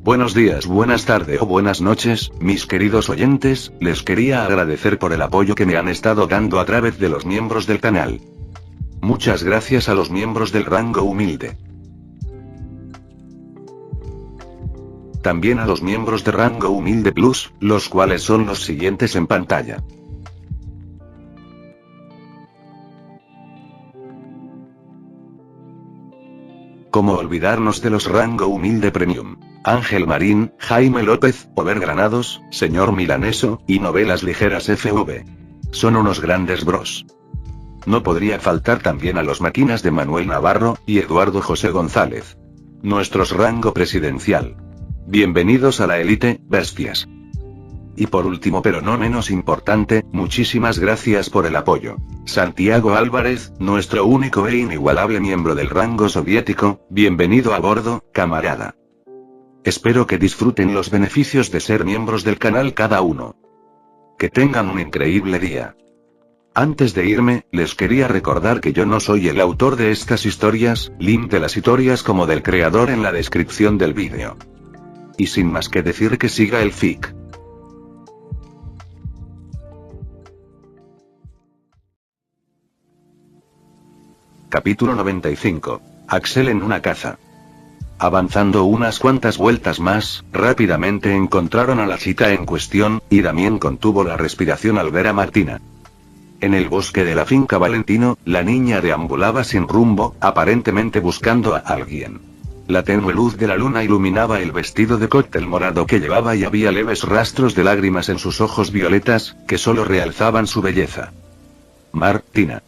Buenos días, buenas tardes o buenas noches, mis queridos oyentes, les quería agradecer por el apoyo que me han estado dando a través de los miembros del canal. Muchas gracias a los miembros del rango humilde. También a los miembros de rango humilde plus, los cuales son los siguientes en pantalla. ¿Cómo olvidarnos de los rango humilde premium? Ángel Marín, Jaime López, Over Granados, Señor Milaneso, y Novelas Ligeras FV. Son unos grandes bros. No podría faltar también a los máquinas de Manuel Navarro, y Eduardo José González. Nuestros rango presidencial. Bienvenidos a la élite, bestias. Y por último pero no menos importante, muchísimas gracias por el apoyo. Santiago Álvarez, nuestro único e inigualable miembro del rango soviético, bienvenido a bordo, camarada. Espero que disfruten los beneficios de ser miembros del canal cada uno. Que tengan un increíble día. Antes de irme, les quería recordar que yo no soy el autor de estas historias, link de las historias como del creador en la descripción del vídeo. Y sin más que decir que siga el fic. Capítulo 95. Axel en una caza. Avanzando unas cuantas vueltas más, rápidamente encontraron a la chica en cuestión, y Damián contuvo la respiración al ver a Martina. En el bosque de la finca Valentino, la niña deambulaba sin rumbo, aparentemente buscando a alguien. La tenue luz de la luna iluminaba el vestido de cóctel morado que llevaba y había leves rastros de lágrimas en sus ojos violetas, que solo realzaban su belleza. Martina.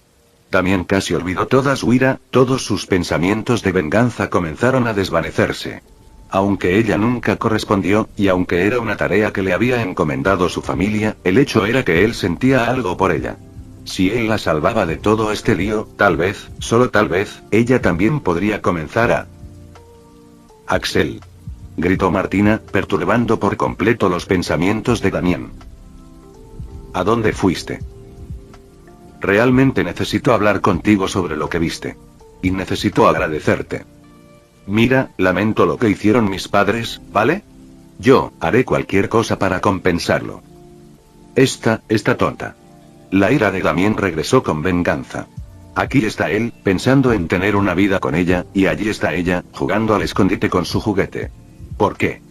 También casi olvidó toda su ira, todos sus pensamientos de venganza comenzaron a desvanecerse. Aunque ella nunca correspondió, y aunque era una tarea que le había encomendado su familia, el hecho era que él sentía algo por ella. Si él la salvaba de todo este lío, tal vez, solo tal vez, ella también podría comenzar a... Axel. Gritó Martina, perturbando por completo los pensamientos de Damián. ¿A dónde fuiste? Realmente necesito hablar contigo sobre lo que viste. Y necesito agradecerte. Mira, lamento lo que hicieron mis padres, ¿vale? Yo haré cualquier cosa para compensarlo. Esta tonta. La ira de Damián regresó con venganza. Aquí está él, pensando en tener una vida con ella, y allí está ella, jugando al escondite con su juguete. ¿Por qué?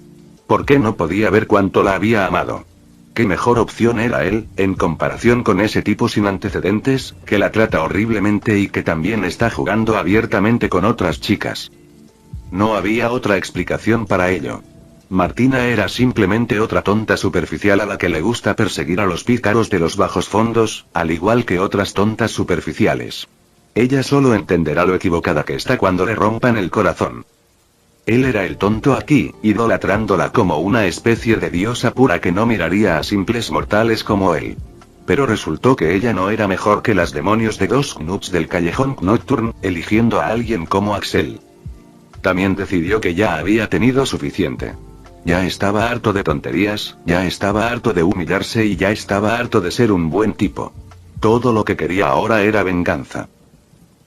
¿Por qué no podía ver cuánto la había amado? ¿Qué mejor opción era él, en comparación con ese tipo sin antecedentes, que la trata horriblemente y que también está jugando abiertamente con otras chicas? No había otra explicación para ello. Martina era simplemente otra tonta superficial a la que le gusta perseguir a los pícaros de los bajos fondos, al igual que otras tontas superficiales. Ella solo entenderá lo equivocada que está cuando le rompan el corazón. Él era el tonto aquí, idolatrándola como una especie de diosa pura que no miraría a simples mortales como él. Pero resultó que ella no era mejor que las demonios de dos knuts del callejón Nocturne, eligiendo a alguien como Axel. También decidió que ya había tenido suficiente. Ya estaba harto de tonterías, ya estaba harto de humillarse y ya estaba harto de ser un buen tipo. Todo lo que quería ahora era venganza.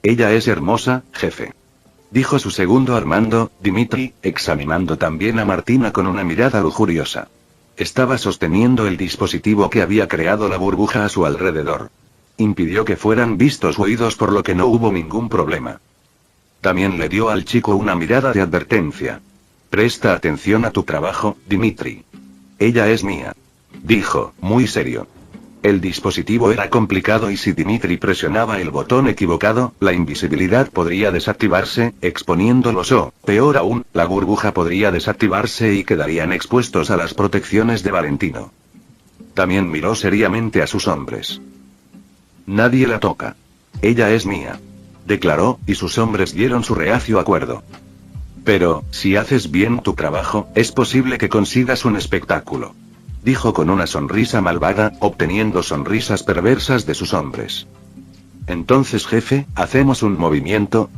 Ella es hermosa, jefe. Dijo su segundo Armando, Dimitri, examinando también a Martina con una mirada lujuriosa. Estaba sosteniendo el dispositivo que había creado la burbuja a su alrededor. Impidió que fueran vistos o oídos, por lo que no hubo ningún problema. También le dio al chico una mirada de advertencia. Presta atención a tu trabajo, Dimitri. Ella es mía. Dijo, muy serio. El dispositivo era complicado y si Dimitri presionaba el botón equivocado, la invisibilidad podría desactivarse, exponiéndolos o, peor aún, la burbuja podría desactivarse y quedarían expuestos a las protecciones de Valentino. También miró seriamente a sus hombres. Nadie la toca. Ella es mía. Declaró, y sus hombres dieron su reacio acuerdo. Pero, si haces bien tu trabajo, es posible que consigas un espectáculo. Dijo con una sonrisa malvada, obteniendo sonrisas perversas de sus hombres. Entonces, jefe, ¿hacemos un movimiento?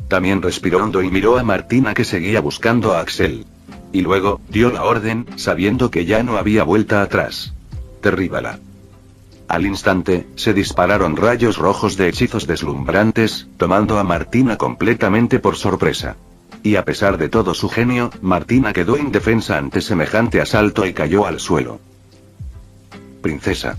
También respiró hondo y miró a Martina, que seguía buscando a Axel. Y luego, dio la orden, sabiendo que ya no había vuelta atrás. Derríbala. Al instante, se dispararon rayos rojos de hechizos deslumbrantes, tomando a Martina completamente por sorpresa. Y a pesar de todo su genio, Martina quedó indefensa ante semejante asalto y cayó al suelo. Princesa.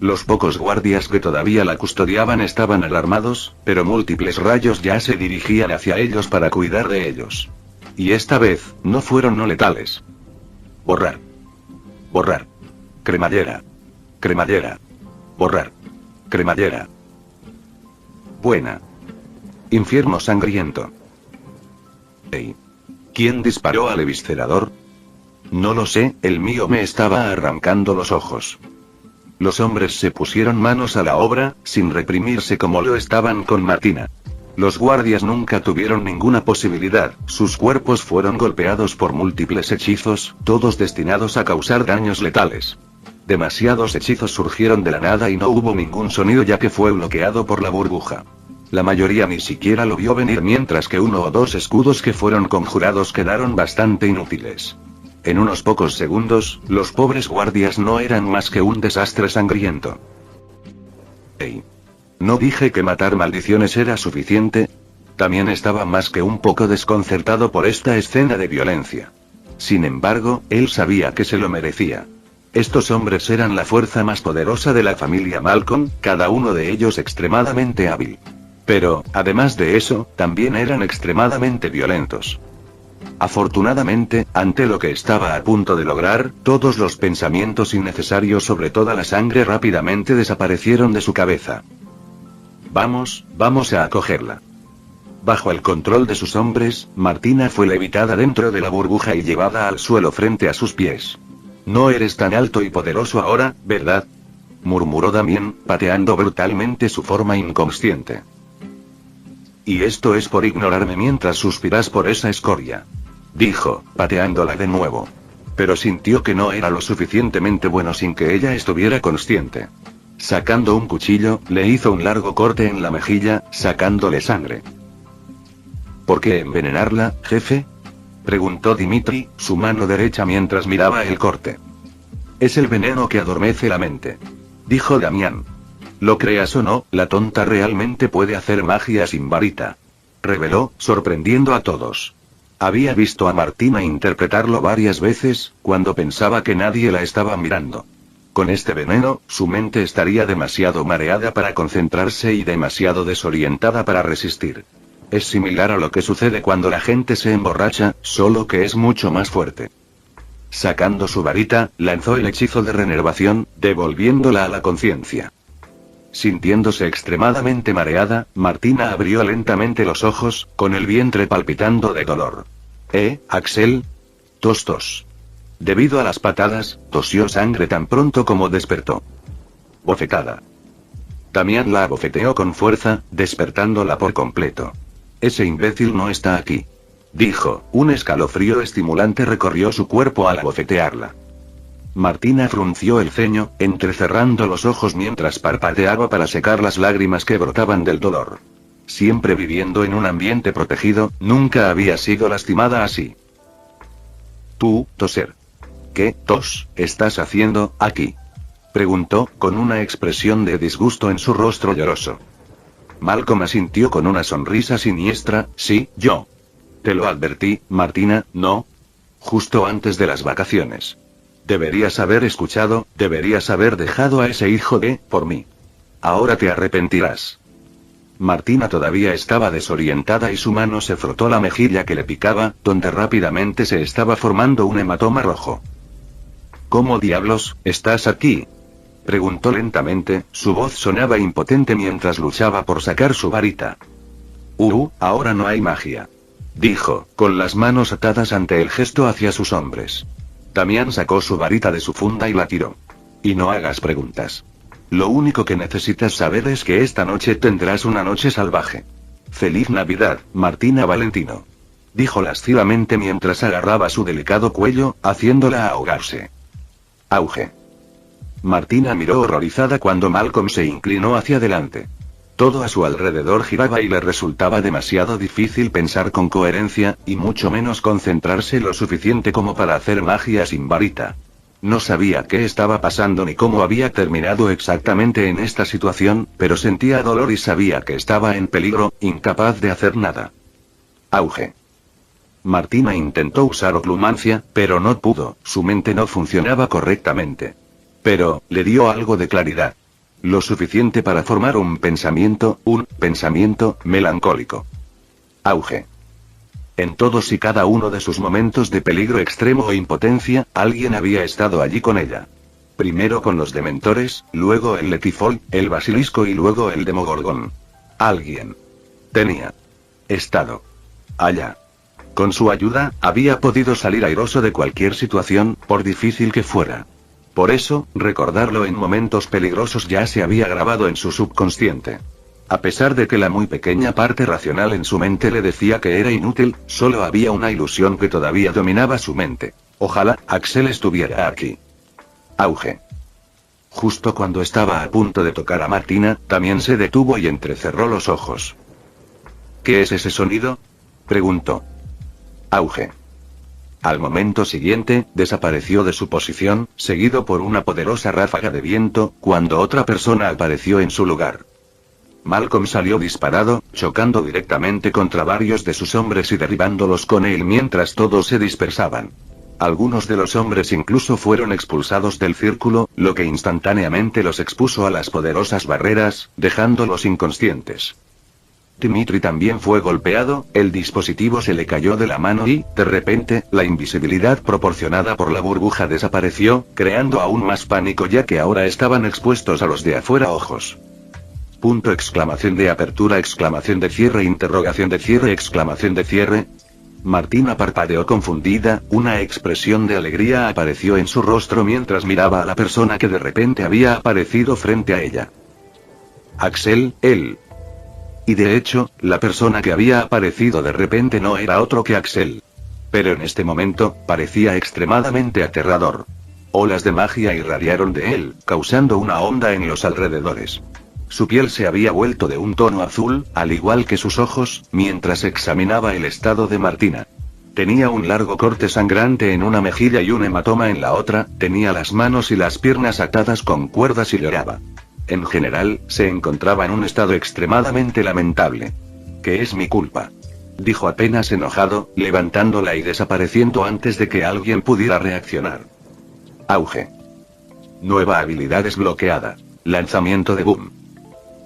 Los pocos guardias que todavía la custodiaban estaban alarmados, pero múltiples rayos ya se dirigían hacia ellos para cuidar de ellos. Y esta vez, no fueron no letales. Borrar. Borrar. Cremallera. Cremallera. Borrar. Cremallera. Buena. Infierno sangriento. Hey. ¿Quién disparó al eviscerador? No lo sé, el mío me estaba arrancando los ojos. Los hombres se pusieron manos a la obra, sin reprimirse como lo estaban con Martina. Los guardias nunca tuvieron ninguna posibilidad, sus cuerpos fueron golpeados por múltiples hechizos, todos destinados a causar daños letales. Demasiados hechizos surgieron de la nada y no hubo ningún sonido ya que fue bloqueado por la burbuja. La mayoría ni siquiera lo vio venir mientras que uno o dos escudos que fueron conjurados quedaron bastante inútiles. En unos pocos segundos, los pobres guardias no eran más que un desastre sangriento. Hey. ¿No dije que matar maldiciones era suficiente? También estaba más que un poco desconcertado por esta escena de violencia. Sin embargo, él sabía que se lo merecía. Estos hombres eran la fuerza más poderosa de la familia Malcolm, cada uno de ellos extremadamente hábil. Pero, además de eso, también eran extremadamente violentos. Afortunadamente, ante lo que estaba a punto de lograr, todos los pensamientos innecesarios sobre toda la sangre rápidamente desaparecieron de su cabeza. Vamos a acogerla. Bajo el control de sus hombres, Martina fue levitada dentro de la burbuja y llevada al suelo frente a sus pies. No eres tan alto y poderoso ahora, ¿verdad? Murmuró Damien, pateando brutalmente su forma inconsciente. Y esto es por ignorarme mientras suspiras por esa escoria. Dijo, pateándola de nuevo. Pero sintió que no era lo suficientemente bueno sin que ella estuviera consciente. Sacando un cuchillo, le hizo un largo corte en la mejilla, sacándole sangre. ¿Por qué envenenarla, jefe? Preguntó Dimitri, su mano derecha mientras miraba el corte. Es el veneno que adormece la mente. Dijo Damián. Lo creas o no, la tonta realmente puede hacer magia sin varita. Reveló, sorprendiendo a todos. Había visto a Martina interpretarlo varias veces, cuando pensaba que nadie la estaba mirando. Con este veneno, su mente estaría demasiado mareada para concentrarse y demasiado desorientada para resistir. Es similar a lo que sucede cuando la gente se emborracha, solo que es mucho más fuerte. Sacando su varita, lanzó el hechizo de renervación, devolviéndola a la conciencia. Sintiéndose extremadamente mareada, Martina abrió lentamente los ojos, con el vientre palpitando de dolor. Axel. Tos. Debido a las patadas, tosió sangre tan pronto como despertó. Bofetada. Damián la abofeteó con fuerza, despertándola por completo. Ese imbécil no está aquí. Dijo, un escalofrío estimulante recorrió su cuerpo al abofetearla. Martina frunció el ceño, entrecerrando los ojos mientras parpadeaba para secar las lágrimas que brotaban del dolor. Siempre viviendo en un ambiente protegido, nunca había sido lastimada así. Tú, toser. ¿Qué, estás haciendo aquí? Preguntó, con una expresión de disgusto en su rostro lloroso. Malcolm asintió con una sonrisa siniestra, sí, yo. Te lo advertí, Martina, ¿no? Justo antes de las vacaciones. Deberías haber escuchado, deberías haber dejado a ese hijo por mí. Ahora te arrepentirás. Martina todavía estaba desorientada y su mano se frotó la mejilla que le picaba, donde rápidamente se estaba formando un hematoma rojo. ¿Cómo diablos, estás aquí? Preguntó lentamente, su voz sonaba impotente mientras luchaba por sacar su varita. Ahora no hay magia. Dijo, con las manos atadas ante el gesto hacia sus hombres. Damián sacó su varita de su funda y la tiró. Y no hagas preguntas. Lo único que necesitas saber es que esta noche tendrás una noche salvaje. Feliz Navidad, Martina Valentino. Dijo lascivamente mientras agarraba su delicado cuello, haciéndola ahogarse. Auge. Martina miró horrorizada cuando Malcolm se inclinó hacia adelante. Todo a su alrededor giraba y le resultaba demasiado difícil pensar con coherencia, y mucho menos concentrarse lo suficiente como para hacer magia sin varita. No sabía qué estaba pasando ni cómo había terminado exactamente en esta situación, pero sentía dolor y sabía que estaba en peligro, incapaz de hacer nada. Auge. Martina intentó usar oclumancia, pero no pudo, su mente no funcionaba correctamente. Pero, le dio algo de claridad. Lo suficiente para formar un pensamiento melancólico. Auge. En todos y cada uno de sus momentos de peligro extremo o impotencia, alguien había estado allí con ella. Primero con los dementores, luego el Letifol, el basilisco y luego el Demogorgón. Alguien tenía estado allá. Con su ayuda, había podido salir airoso de cualquier situación, por difícil que fuera. Por eso, recordarlo en momentos peligrosos ya se había grabado en su subconsciente. A pesar de que la muy pequeña parte racional en su mente le decía que era inútil, solo había una ilusión que todavía dominaba su mente. Ojalá Axel estuviera aquí. Auge. Justo cuando estaba a punto de tocar a Martina, también se detuvo y entrecerró los ojos. ¿Qué es ese sonido?, preguntó. Auge. Al momento siguiente, desapareció de su posición, seguido por una poderosa ráfaga de viento, cuando otra persona apareció en su lugar. Malcolm salió disparado, chocando directamente contra varios de sus hombres y derribándolos con él mientras todos se dispersaban. Algunos de los hombres incluso fueron expulsados del círculo, lo que instantáneamente los expuso a las poderosas barreras, dejándolos inconscientes. Dimitri también fue golpeado, el dispositivo se le cayó de la mano y, de repente, la invisibilidad proporcionada por la burbuja desapareció, creando aún más pánico ya que ahora estaban expuestos a los de afuera ojos. Punto exclamación de apertura exclamación de cierre interrogación de cierre exclamación de cierre. Martina parpadeó confundida, una expresión de alegría apareció en su rostro mientras miraba a la persona que de repente había aparecido frente a ella. Axel, él. Y de hecho, la persona que había aparecido de repente no era otro que Axel. Pero en este momento, parecía extremadamente aterrador. Olas de magia irradiaron de él, causando una onda en los alrededores. Su piel se había vuelto de un tono azul, al igual que sus ojos, mientras examinaba el estado de Martina. Tenía un largo corte sangrante en una mejilla y un hematoma en la otra, tenía las manos y las piernas atadas con cuerdas y lloraba. En general, se encontraba en un estado extremadamente lamentable. ¿Qué es mi culpa?, dijo apenas enojado, levantándola y desapareciendo antes de que alguien pudiera reaccionar. Auge. Nueva habilidad desbloqueada. Lanzamiento de boom.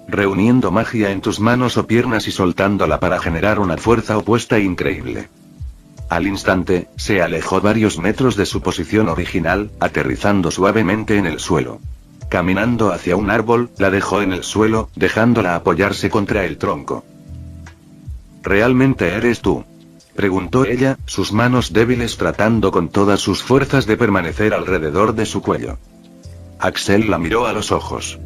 Reuniendo magia en tus manos o piernas y soltándola para generar una fuerza opuesta increíble. Al instante, se alejó varios metros de su posición original, aterrizando suavemente en el suelo. Caminando hacia un árbol, la dejó en el suelo, dejándola apoyarse contra el tronco. ¿Realmente eres tú?, preguntó ella, sus manos débiles tratando con todas sus fuerzas de permanecer alrededor de su cuello. Axel la miró a los ojos.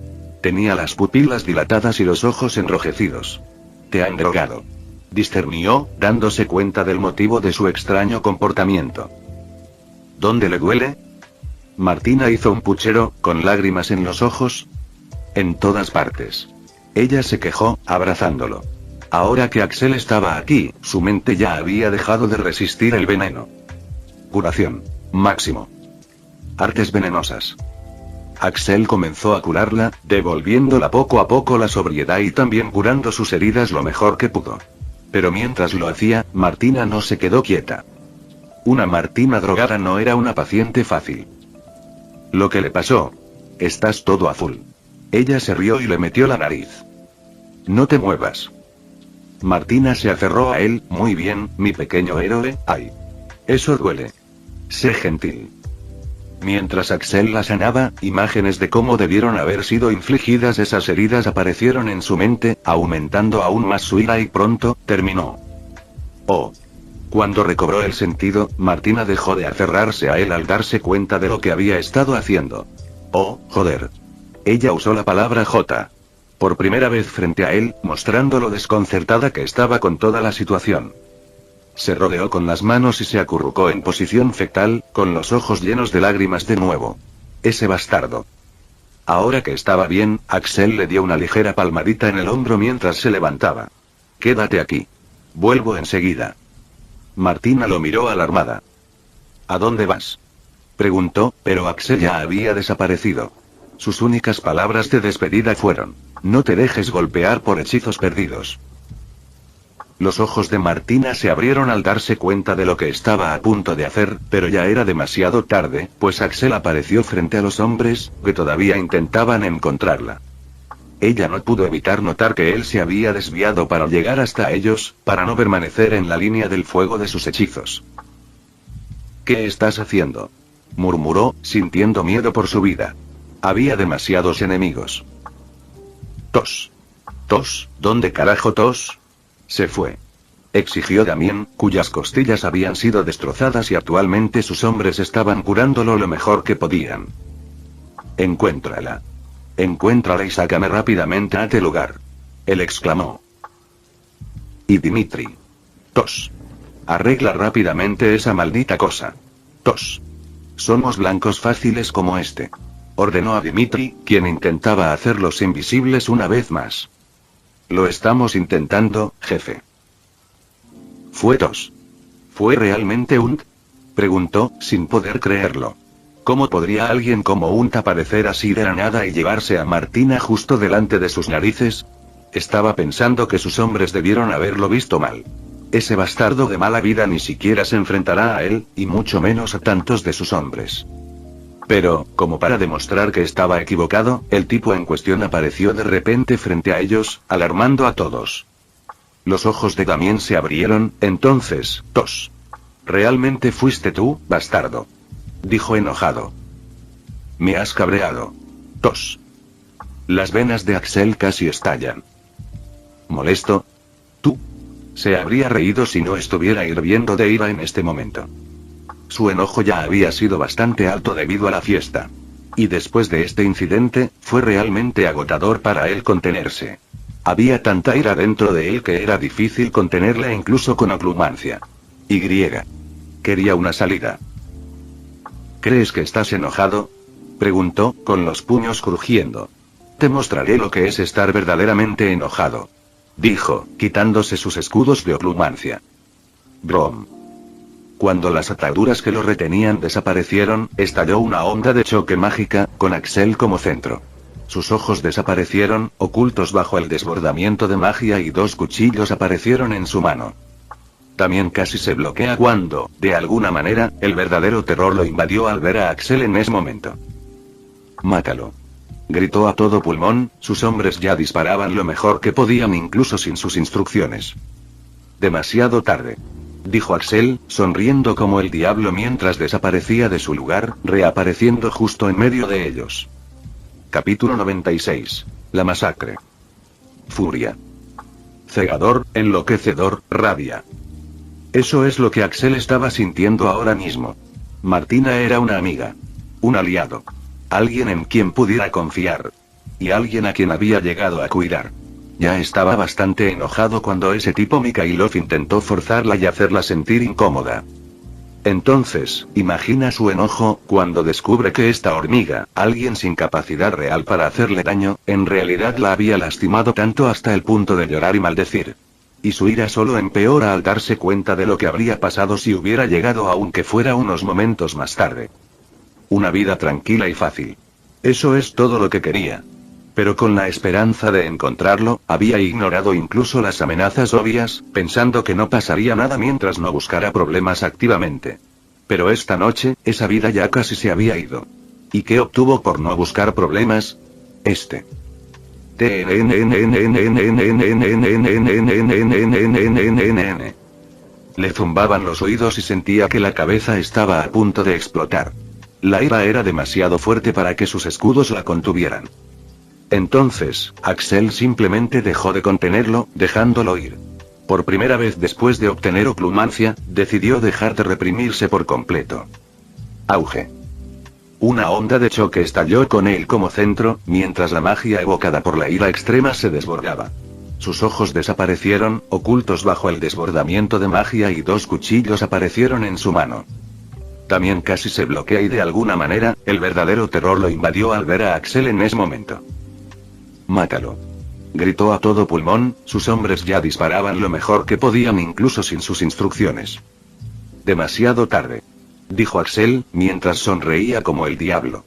Tenía las pupilas dilatadas y los ojos enrojecidos. «Te han drogado», discernió, dándose cuenta del motivo de su extraño comportamiento. ¿Dónde le duele?, Martina hizo un puchero, con lágrimas en los ojos. En todas partes. Ella se quejó, abrazándolo. Ahora que Axel estaba aquí, su mente ya había dejado de resistir el veneno. Curación. Máximo. Artes venenosas. Axel comenzó a curarla, devolviéndola poco a poco la sobriedad y también curando sus heridas lo mejor que pudo. Pero mientras lo hacía, Martina no se quedó quieta. Una Martina drogada no era una paciente fácil. Lo que le pasó. Estás todo azul. Ella se rió y le metió la nariz. No te muevas. Martina se aferró a él, muy bien, mi pequeño héroe, ay. Eso duele. Sé gentil. Mientras Axel la sanaba, imágenes de cómo debieron haber sido infligidas esas heridas aparecieron en su mente, aumentando aún más su ira y pronto, terminó. Oh. Cuando recobró el sentido, Martina dejó de aferrarse a él al darse cuenta de lo que había estado haciendo. Oh, joder. Ella usó la palabra J. Por primera vez frente a él, mostrando lo desconcertada que estaba con toda la situación. Se rodeó con las manos y se acurrucó en posición fetal, con los ojos llenos de lágrimas de nuevo. Ese bastardo. Ahora que estaba bien, Axel le dio una ligera palmadita en el hombro mientras se levantaba. Quédate aquí. Vuelvo enseguida. Martina lo miró alarmada. ¿A dónde vas?, preguntó, pero Axel ya había desaparecido. Sus únicas palabras de despedida fueron: no te dejes golpear por hechizos perdidos. Los ojos de Martina se abrieron al darse cuenta de lo que estaba a punto de hacer, pero ya era demasiado tarde, pues Axel apareció frente a los hombres, que todavía intentaban encontrarla. Ella no pudo evitar notar que él se había desviado para llegar hasta ellos, para no permanecer en la línea del fuego de sus hechizos. ¿Qué estás haciendo?, murmuró, sintiendo miedo por su vida. Había demasiados enemigos. Tos. Tos, ¿dónde carajo tos? Se fue. Exigió Damien, cuyas costillas habían sido destrozadas y actualmente sus hombres estaban curándolo lo mejor que podían. Encuéntrala. Encuéntrala y sácame rápidamente a este lugar. Él exclamó. Y Dimitri. Tos. Arregla rápidamente esa maldita cosa. Tos. Somos blancos fáciles como este. Ordenó a Dimitri, quien intentaba hacerlos invisibles una vez más. Lo estamos intentando, jefe. ¿Fue tos? ¿Fue realmente Unt? Preguntó, sin poder creerlo. ¿Cómo podría alguien como Unt aparecer así de la nada y llevarse a Martina justo delante de sus narices? Estaba pensando que sus hombres debieron haberlo visto mal. Ese bastardo de mala vida ni siquiera se enfrentará a él, y mucho menos a tantos de sus hombres. Pero, como para demostrar que estaba equivocado, el tipo en cuestión apareció de repente frente a ellos, alarmando a todos. Los ojos de Damien se abrieron, entonces, tos. ¿Realmente fuiste tú, bastardo?, dijo enojado. Me has cabreado. Tos. Las venas de Axel casi estallan. ¿Molesto? ¿Tú? Se habría reído si no estuviera hirviendo de ira en este momento. Su enojo ya había sido bastante alto debido a la fiesta. Y después de este incidente, fue realmente agotador para él contenerse. Había tanta ira dentro de él que era difícil contenerla incluso con oclumancia. Y quería una salida. ¿Crees que estás enojado?, preguntó, con los puños crujiendo. Te mostraré lo que es estar verdaderamente enojado, dijo, quitándose sus escudos de oclumancia. Brom. Cuando las ataduras que lo retenían desaparecieron, estalló una onda de choque mágica, con Axel como centro. Sus ojos desaparecieron, ocultos bajo el desbordamiento de magia, y dos cuchillos aparecieron en su mano. También casi se bloquea cuando, de alguna manera, el verdadero terror lo invadió al ver a Axel en ese momento. Mátalo. Gritó a todo pulmón, sus hombres ya disparaban lo mejor que podían incluso sin sus instrucciones. Demasiado tarde, dijo Axel, sonriendo como el diablo mientras desaparecía de su lugar, reapareciendo justo en medio de ellos. Capítulo 96. La masacre. Furia. Cegador, enloquecedor, rabia. Eso es lo que Axel estaba sintiendo ahora mismo. Martina era una amiga. Un aliado. Alguien en quien pudiera confiar. Y alguien a quien había llegado a cuidar. Ya estaba bastante enojado cuando ese tipo Mikhailov intentó forzarla y hacerla sentir incómoda. Entonces, imagina su enojo, cuando descubre que esta hormiga, alguien sin capacidad real para hacerle daño, en realidad la había lastimado tanto hasta el punto de llorar y maldecir. Y su ira solo empeora al darse cuenta de lo que habría pasado si hubiera llegado aunque fuera unos momentos más tarde. Una vida tranquila y fácil. Eso es todo lo que quería. Pero con la esperanza de encontrarlo, había ignorado incluso las amenazas obvias, pensando que no pasaría nada mientras no buscara problemas activamente. Pero esta noche, esa vida ya casi se había ido. ¿Y qué obtuvo por no buscar problemas? Le zumbaban los oídos y sentía que la cabeza estaba a punto de explotar. La ira era demasiado fuerte para que sus escudos la contuvieran. Entonces, Axel simplemente dejó de contenerlo, dejándolo ir. Por primera vez después de obtener oclumancia, decidió dejar de reprimirse por completo. Auge. Una onda de choque estalló con él como centro, mientras la magia evocada por la ira extrema se desbordaba. Sus ojos desaparecieron, ocultos bajo el desbordamiento de magia, y dos cuchillos aparecieron en su mano. También casi se bloquea y de alguna manera, el verdadero terror lo invadió al ver a Axel en ese momento. Mátalo. Gritó a todo pulmón, sus hombres ya disparaban lo mejor que podían incluso sin sus instrucciones. Demasiado tarde, dijo Axel, mientras sonreía como el diablo.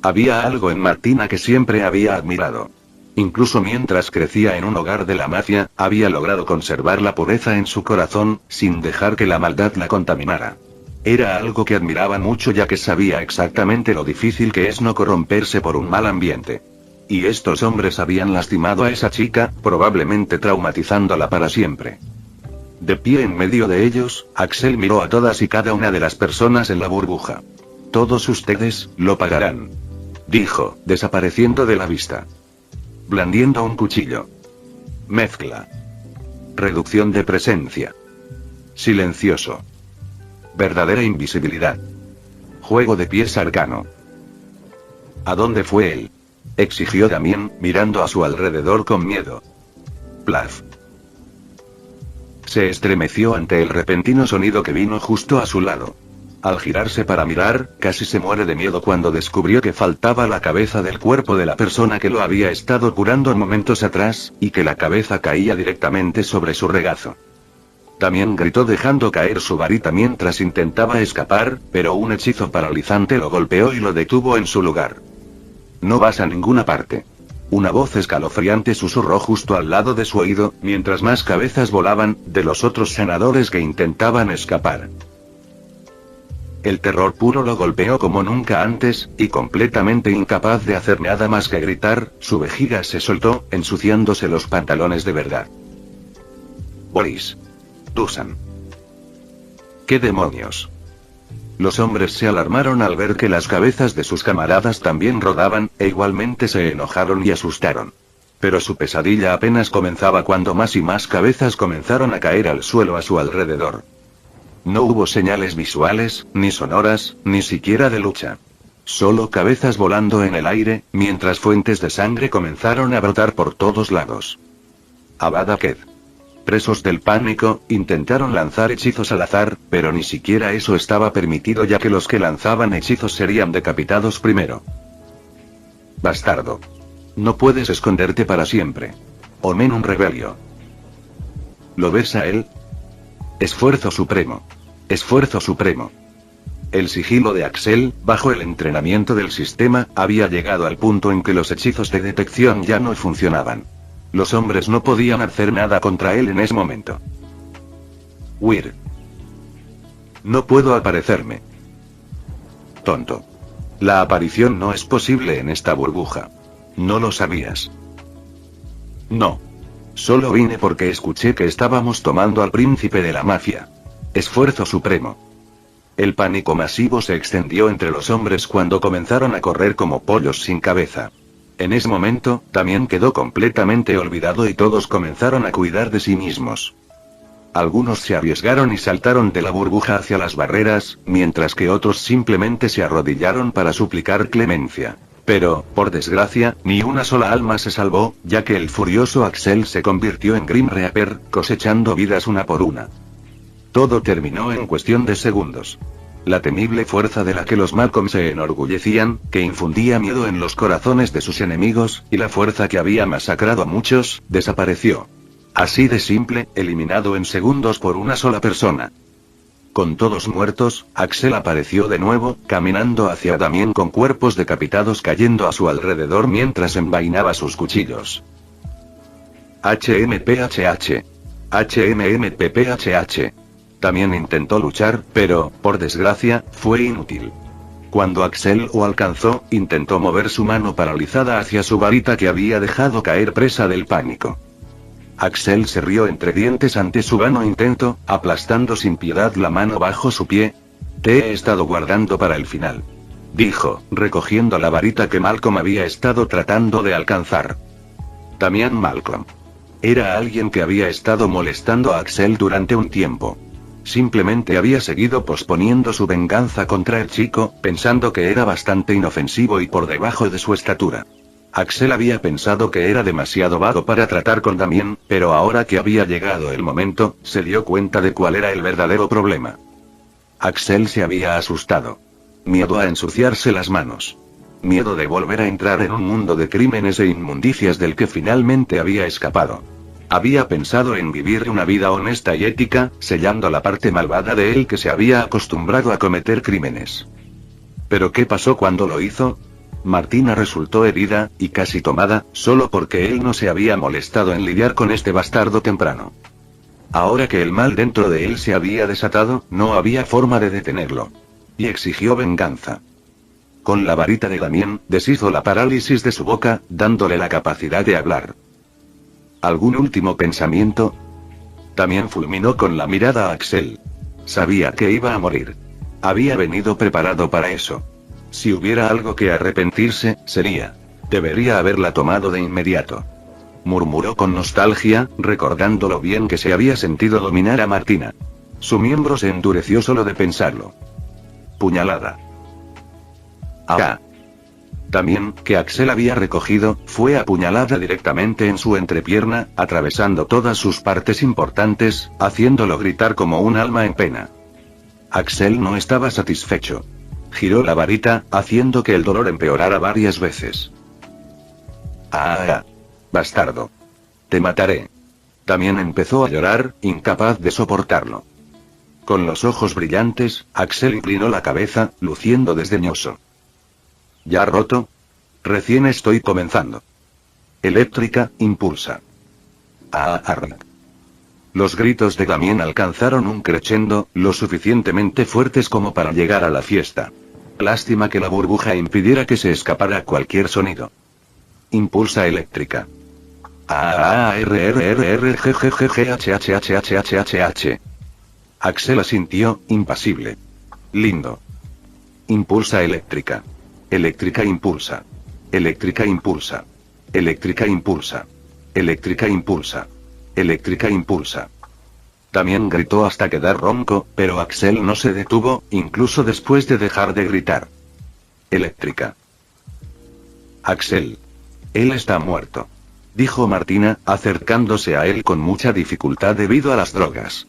Había algo en Martina que siempre había admirado. Incluso mientras crecía en un hogar de la mafia, había logrado conservar la pureza en su corazón, sin dejar que la maldad la contaminara. Era algo que admiraba mucho ya que sabía exactamente lo difícil que es no corromperse por un mal ambiente. Y estos hombres habían lastimado a esa chica, probablemente traumatizándola para siempre. De pie en medio de ellos, Axel miró a todas y cada una de las personas en la burbuja. Todos ustedes, lo pagarán. Dijo, desapareciendo de la vista. Blandiendo un cuchillo. Mezcla. Reducción de presencia. Silencioso. Verdadera invisibilidad. Juego de pies arcano. ¿A dónde fue él? Exigió Damien, mirando a su alrededor con miedo. Plaf. Se estremeció ante el repentino sonido que vino justo a su lado. Al girarse para mirar, casi se muere de miedo cuando descubrió que faltaba la cabeza del cuerpo de la persona que lo había estado curando momentos atrás, y que la cabeza caía directamente sobre su regazo. También gritó dejando caer su varita mientras intentaba escapar, pero un hechizo paralizante lo golpeó y lo detuvo en su lugar. No vas a ninguna parte. Una voz escalofriante susurró justo al lado de su oído, mientras más cabezas volaban, de los otros sanadores que intentaban escapar. El terror puro lo golpeó como nunca antes, y completamente incapaz de hacer nada más que gritar, su vejiga se soltó, ensuciándose los pantalones de verdad. Boris. Dusan. ¿Qué demonios? Los hombres se alarmaron al ver que las cabezas de sus camaradas también rodaban, e igualmente se enojaron y asustaron. Pero su pesadilla apenas comenzaba cuando más y más cabezas comenzaron a caer al suelo a su alrededor. No hubo señales visuales, ni sonoras, ni siquiera de lucha. Solo cabezas volando en el aire, mientras fuentes de sangre comenzaron a brotar por todos lados. Avada Ked. Presos del pánico, intentaron lanzar hechizos al azar, pero ni siquiera eso estaba permitido ya que los que lanzaban hechizos serían decapitados primero. Bastardo. No puedes esconderte para siempre. Omenum Rebelio. ¿Lo ves a él? Esfuerzo supremo. Esfuerzo supremo. El sigilo de Axel, bajo el entrenamiento del sistema, había llegado al punto en que los hechizos de detección ya no funcionaban. Los hombres no podían hacer nada contra él en ese momento. Weir. No puedo aparecerme. Tonto. La aparición no es posible en esta burbuja. ¿No lo sabías? No. Solo vine porque escuché que estábamos tomando al príncipe de la mafia. Esfuerzo supremo. El pánico masivo se extendió entre los hombres cuando comenzaron a correr como pollos sin cabeza. En ese momento, también quedó completamente olvidado y todos comenzaron a cuidar de sí mismos. Algunos se arriesgaron y saltaron de la burbuja hacia las barreras, mientras que otros simplemente se arrodillaron para suplicar clemencia. Pero, por desgracia, ni una sola alma se salvó, ya que el furioso Axel se convirtió en Grim Reaper, cosechando vidas una por una. Todo terminó en cuestión de segundos. La temible fuerza de la que los Malcolm se enorgullecían, que infundía miedo en los corazones de sus enemigos, y la fuerza que había masacrado a muchos, desapareció. Así de simple, eliminado en segundos por una sola persona. Con todos muertos, Axel apareció de nuevo, caminando hacia Damien con cuerpos decapitados cayendo a su alrededor mientras envainaba sus cuchillos. HMPHH. HMMPPHH. También intentó luchar, pero, por desgracia, fue inútil. Cuando Axel lo alcanzó, intentó mover su mano paralizada hacia su varita que había dejado caer presa del pánico. Axel se rió entre dientes ante su vano intento, aplastando sin piedad la mano bajo su pie. Te he estado guardando para el final. Dijo, recogiendo la varita que Malcolm había estado tratando de alcanzar. Damian Malcolm. Era alguien que había estado molestando a Axel durante un tiempo. Simplemente había seguido posponiendo su venganza contra el chico, pensando que era bastante inofensivo y por debajo de su estatura. Axel había pensado que era demasiado vago para tratar con Damien, pero ahora que había llegado el momento, se dio cuenta de cuál era el verdadero problema. Axel se había asustado. Miedo a ensuciarse las manos. Miedo de volver a entrar en un mundo de crímenes e inmundicias del que finalmente había escapado. Había pensado en vivir una vida honesta y ética, sellando la parte malvada de él que se había acostumbrado a cometer crímenes. ¿Pero qué pasó cuando lo hizo? Martina resultó herida, y casi tomada, solo porque él no se había molestado en lidiar con este bastardo temprano. Ahora que el mal dentro de él se había desatado, no había forma de detenerlo. Y exigió venganza. Con la varita de Damien, deshizo la parálisis de su boca, dándole la capacidad de hablar. ¿Algún último pensamiento? También fulminó con la mirada a Axel. Sabía que iba a morir. Había venido preparado para eso. Si hubiera algo que arrepentirse, sería. Debería haberla tomado de inmediato. Murmuró con nostalgia, recordando lo bien que se había sentido dominar a Martina. Su miembro se endureció solo de pensarlo. Puñalada. Ah. También, que Axel había recogido, fue apuñalada directamente en su entrepierna, atravesando todas sus partes importantes, haciéndolo gritar como un alma en pena. Axel no estaba satisfecho. Giró la varita, haciendo que el dolor empeorara varias veces. ¡Ah! Bastardo. Te mataré. También empezó a llorar, incapaz de soportarlo. Con los ojos brillantes, Axel inclinó la cabeza, luciendo desdeñoso. ¿Ya roto? Recién estoy comenzando. Eléctrica, impulsa. Los gritos de Damien alcanzaron un crescendo, lo suficientemente fuertes como para llegar a la fiesta. Lástima que la burbuja impidiera que se escapara cualquier sonido. Impulsa eléctrica. Axel asintió, impasible. Lindo. Impulsa eléctrica. Eléctrica impulsa. Eléctrica impulsa. Eléctrica impulsa. Eléctrica impulsa. Eléctrica impulsa. También gritó hasta quedar ronco, pero Axel no se detuvo, incluso después de dejar de gritar. Eléctrica. Axel. Él está muerto. Dijo Martina, acercándose a él con mucha dificultad debido a las drogas.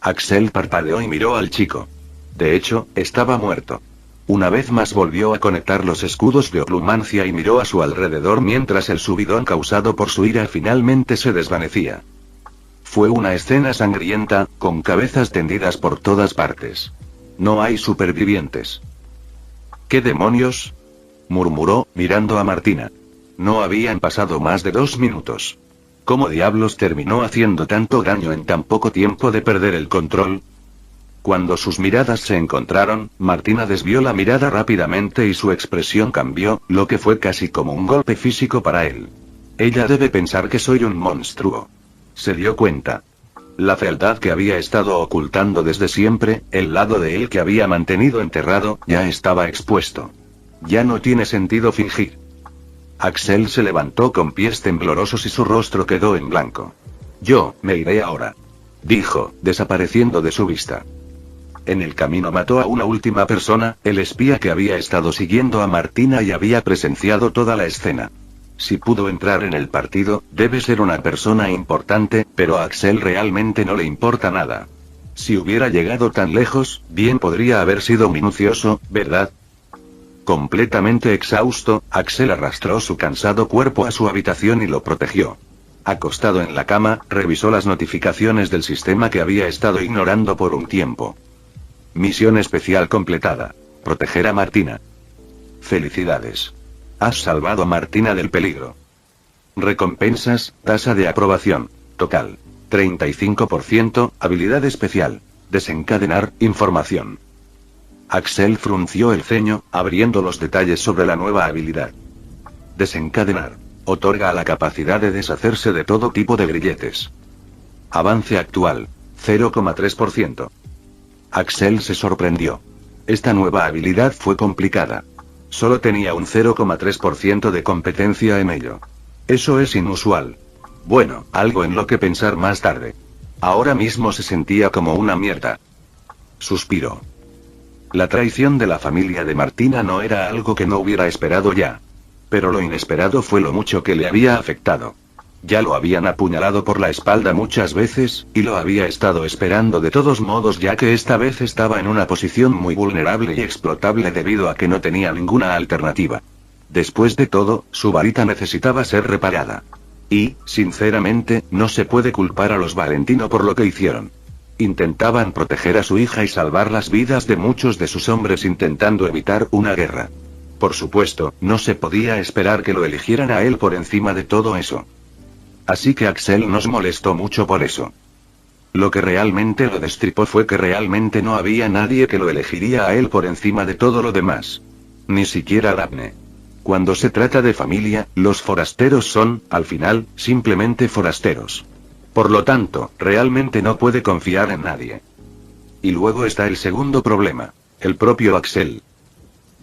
Axel parpadeó y miró al chico. De hecho, estaba muerto. Una vez más volvió a conectar los escudos de oclumancia y miró a su alrededor mientras el subidón causado por su ira finalmente se desvanecía. Fue una escena sangrienta, con cabezas tendidas por todas partes. No hay supervivientes. ¿Qué demonios? Murmuró, mirando a Martina. No habían pasado más de 2 minutos. ¿Cómo diablos terminó haciendo tanto daño en tan poco tiempo de perder el control? Cuando sus miradas se encontraron, Martina desvió la mirada rápidamente y su expresión cambió, lo que fue casi como un golpe físico para él. Ella debe pensar que soy un monstruo. Se dio cuenta. La fealdad que había estado ocultando desde siempre, el lado de él que había mantenido enterrado, ya estaba expuesto. Ya no tiene sentido fingir. Axel se levantó con pies temblorosos y su rostro quedó en blanco. Yo, me iré ahora. Dijo, desapareciendo de su vista. En el camino mató a una última persona, el espía que había estado siguiendo a Martina y había presenciado toda la escena. Si pudo entrar en el partido, debe ser una persona importante, pero a Axel realmente no le importa nada. Si hubiera llegado tan lejos, bien podría haber sido minucioso, ¿verdad? Completamente exhausto, Axel arrastró su cansado cuerpo a su habitación y lo protegió. Acostado en la cama, revisó las notificaciones del sistema que había estado ignorando por un tiempo. Misión especial completada. Proteger a Martina. Felicidades. Has salvado a Martina del peligro. Recompensas, tasa de aprobación. Total. 35%, habilidad especial. Desencadenar, información. Axel frunció el ceño, abriendo los detalles sobre la nueva habilidad. Desencadenar. Otorga la capacidad de deshacerse de todo tipo de grilletes. Avance actual. 0,3%. Axel se sorprendió. Esta nueva habilidad fue complicada. Solo tenía un 0,3% de competencia en ello. Eso es inusual. Bueno, algo en lo que pensar más tarde. Ahora mismo se sentía como una mierda. Suspiró. La traición de la familia de Martina no era algo que no hubiera esperado ya. Pero lo inesperado fue lo mucho que le había afectado. Ya lo habían apuñalado por la espalda muchas veces, y lo había estado esperando de todos modos ya que esta vez estaba en una posición muy vulnerable y explotable debido a que no tenía ninguna alternativa. Después de todo, su varita necesitaba ser reparada. Y, sinceramente, no se puede culpar a los Valentino por lo que hicieron. Intentaban proteger a su hija y salvar las vidas de muchos de sus hombres intentando evitar una guerra. Por supuesto, no se podía esperar que lo eligieran a él por encima de todo eso. Así que Axel nos molestó mucho por eso. Lo que realmente lo destripó fue que realmente no había nadie que lo elegiría a él por encima de todo lo demás. Ni siquiera Daphne. Cuando se trata de familia, los forasteros son, al final, simplemente forasteros. Por lo tanto, realmente no puede confiar en nadie. Y luego está el segundo problema. El propio Axel.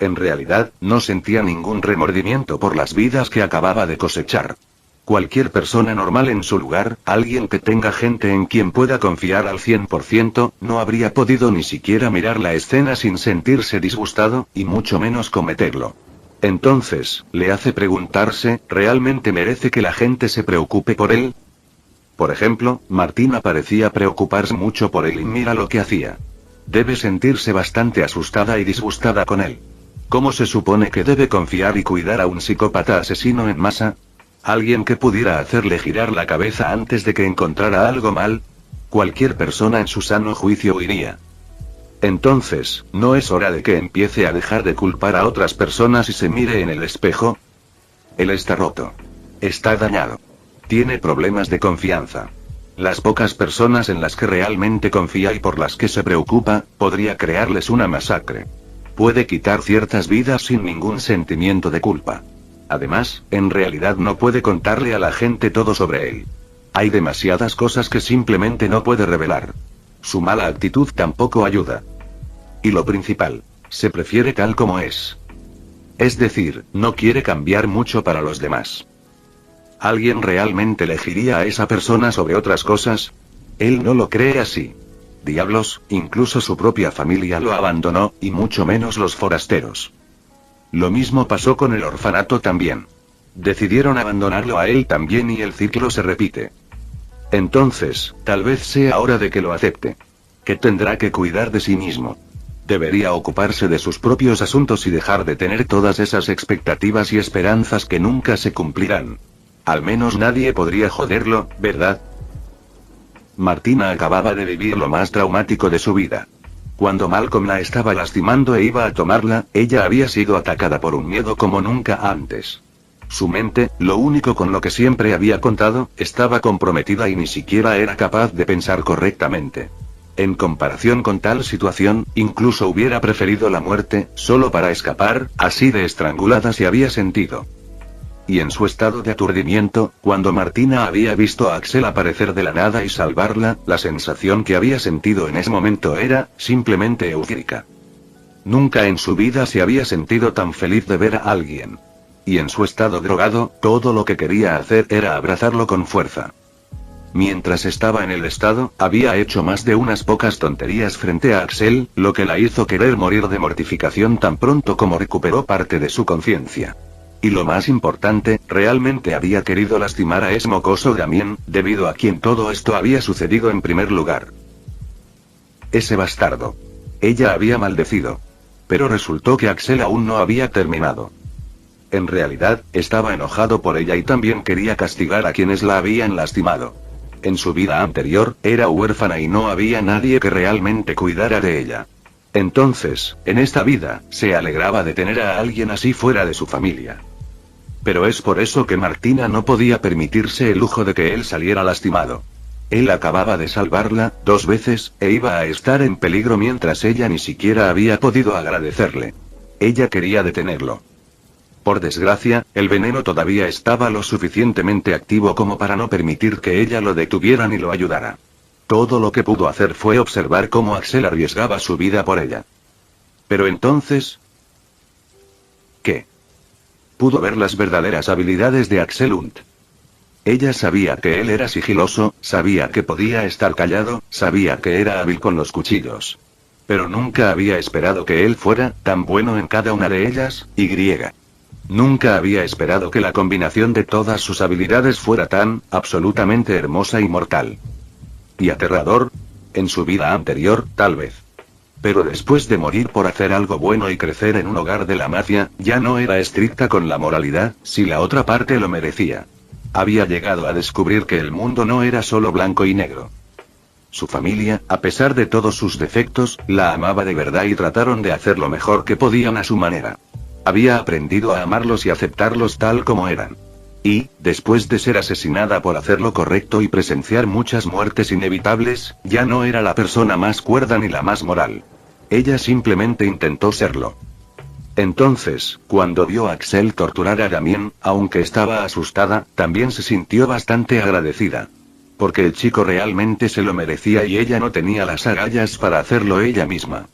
En realidad, no sentía ningún remordimiento por las vidas que acababa de cosechar. Cualquier persona normal en su lugar, alguien que tenga gente en quien pueda confiar al 100%, no habría podido ni siquiera mirar la escena sin sentirse disgustado, y mucho menos cometerlo. Entonces, le hace preguntarse, ¿realmente merece que la gente se preocupe por él? Por ejemplo, Martina parecía preocuparse mucho por él y mira lo que hacía. Debe sentirse bastante asustada y disgustada con él. ¿Cómo se supone que debe confiar y cuidar a un psicópata asesino en masa? ¿Alguien que pudiera hacerle girar la cabeza antes de que encontrara algo mal? Cualquier persona en su sano juicio huiría. Entonces, ¿no es hora de que empiece a dejar de culpar a otras personas y se mire en el espejo? Él está roto. Está dañado. Tiene problemas de confianza. Las pocas personas en las que realmente confía y por las que se preocupa, podría crearles una masacre. Puede quitar ciertas vidas sin ningún sentimiento de culpa. Además, en realidad no puede contarle a la gente todo sobre él. Hay demasiadas cosas que simplemente no puede revelar. Su mala actitud tampoco ayuda. Y lo principal, se prefiere tal como es. Es decir, no quiere cambiar mucho para los demás. ¿Alguien realmente elegiría a esa persona sobre otras cosas? Él no lo cree así. Diablos, incluso su propia familia lo abandonó, y mucho menos los forasteros. Lo mismo pasó con el orfanato también. Decidieron abandonarlo a él también y el ciclo se repite. Entonces, tal vez sea hora de que lo acepte. Que tendrá que cuidar de sí mismo. Debería ocuparse de sus propios asuntos y dejar de tener todas esas expectativas y esperanzas que nunca se cumplirán. Al menos nadie podría joderlo, ¿verdad? Martina acababa de vivir lo más traumático de su vida. Cuando Malcolm la estaba lastimando e iba a tomarla, ella había sido atacada por un miedo como nunca antes. Su mente, lo único con lo que siempre había contado, estaba comprometida y ni siquiera era capaz de pensar correctamente. En comparación con tal situación, incluso hubiera preferido la muerte, solo para escapar, así de estrangulada se había sentido. Y en su estado de aturdimiento, cuando Martina había visto a Axel aparecer de la nada y salvarla, la sensación que había sentido en ese momento era, simplemente eufórica. Nunca en su vida se había sentido tan feliz de ver a alguien. Y en su estado drogado, todo lo que quería hacer era abrazarlo con fuerza. Mientras estaba en el estado, había hecho más de unas pocas tonterías frente a Axel, lo que la hizo querer morir de mortificación tan pronto como recuperó parte de su conciencia. Y lo más importante, realmente había querido lastimar a ese mocoso Damien, debido a quien todo esto había sucedido en primer lugar. Ese bastardo. Ella había maldecido. Pero resultó que Axel aún no había terminado. En realidad, estaba enojado por ella y también quería castigar a quienes la habían lastimado. En su vida anterior, era huérfana y no había nadie que realmente cuidara de ella. Entonces, en esta vida, se alegraba de tener a alguien así fuera de su familia. Pero es por eso que Martina no podía permitirse el lujo de que él saliera lastimado. Él acababa de salvarla, 2 veces, e iba a estar en peligro mientras ella ni siquiera había podido agradecerle. Ella quería detenerlo. Por desgracia, el veneno todavía estaba lo suficientemente activo como para no permitir que ella lo detuviera ni lo ayudara. Todo lo que pudo hacer fue observar cómo Axel arriesgaba su vida por ella. Pero entonces... ¿qué? Pudo ver las verdaderas habilidades de Axel Hunt. Ella sabía que él era sigiloso, sabía que podía estar callado, sabía que era hábil con los cuchillos. Pero nunca había esperado que él fuera tan bueno en cada una de ellas, y griega. Nunca había esperado que la combinación de todas sus habilidades fuera tan, absolutamente hermosa y mortal. Y aterrador. En su vida anterior, tal vez. Pero después de morir por hacer algo bueno y crecer en un hogar de la mafia, ya no era estricta con la moralidad, si la otra parte lo merecía. Había llegado a descubrir que el mundo no era solo blanco y negro. Su familia, a pesar de todos sus defectos, la amaba de verdad y trataron de hacer lo mejor que podían a su manera. Había aprendido a amarlos y aceptarlos tal como eran. Y, después de ser asesinada por hacer lo correcto y presenciar muchas muertes inevitables, ya no era la persona más cuerda ni la más moral. Ella simplemente intentó serlo. Entonces, cuando vio a Axel torturar a Damien, aunque estaba asustada, también se sintió bastante agradecida. Porque el chico realmente se lo merecía y ella no tenía las agallas para hacerlo ella misma.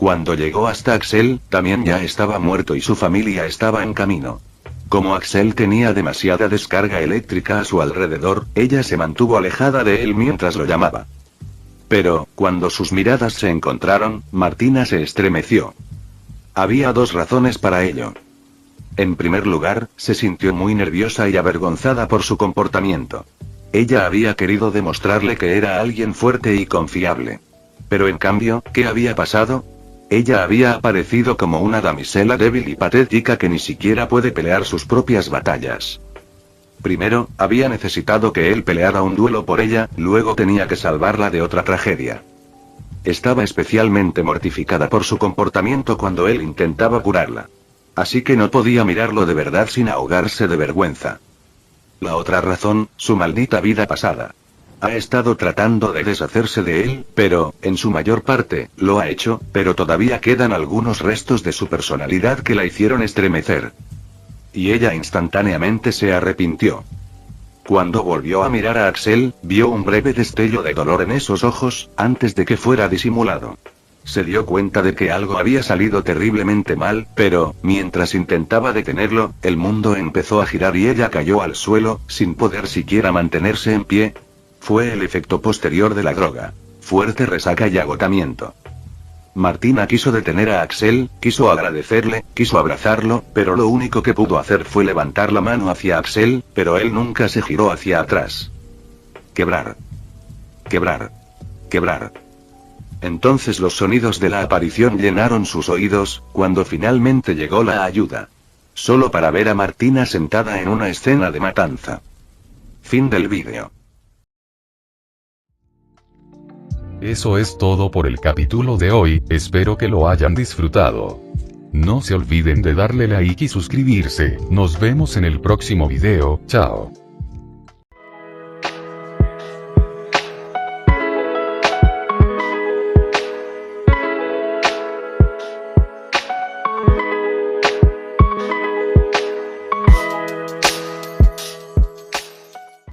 Cuando llegó hasta Axel, Damien ya estaba muerto y su familia estaba en camino. Como Axel tenía demasiada descarga eléctrica a su alrededor, ella se mantuvo alejada de él mientras lo llamaba. Pero, cuando sus miradas se encontraron, Martina se estremeció. Había dos razones para ello. En primer lugar, se sintió muy nerviosa y avergonzada por su comportamiento. Ella había querido demostrarle que era alguien fuerte y confiable. Pero en cambio, ¿qué había pasado? Ella había aparecido como una damisela débil y patética que ni siquiera puede pelear sus propias batallas. Primero, había necesitado que él peleara un duelo por ella, luego tenía que salvarla de otra tragedia. Estaba especialmente mortificada por su comportamiento cuando él intentaba curarla. Así que no podía mirarlo de verdad sin ahogarse de vergüenza. La otra razón, su maldita vida pasada. Ha estado tratando de deshacerse de él, pero, en su mayor parte, lo ha hecho, pero todavía quedan algunos restos de su personalidad que la hicieron estremecer. Y ella instantáneamente se arrepintió. Cuando volvió a mirar a Axel, vio un breve destello de dolor en esos ojos, antes de que fuera disimulado. Se dio cuenta de que algo había salido terriblemente mal, pero, mientras intentaba detenerlo, el mundo empezó a girar y ella cayó al suelo, sin poder siquiera mantenerse en pie. Fue el efecto posterior de la droga. Fuerte resaca y agotamiento. Martina quiso detener a Axel, quiso agradecerle, quiso abrazarlo, pero lo único que pudo hacer fue levantar la mano hacia Axel, pero él nunca se giró hacia atrás. Quebrar. Quebrar. Quebrar. Entonces los sonidos de la aparición llenaron sus oídos, cuando finalmente llegó la ayuda. Solo para ver a Martina sentada en una escena de matanza. Fin del vídeo. Eso es todo por el capítulo de hoy, espero que lo hayan disfrutado. No se olviden de darle like y suscribirse, nos vemos en el próximo video, chao.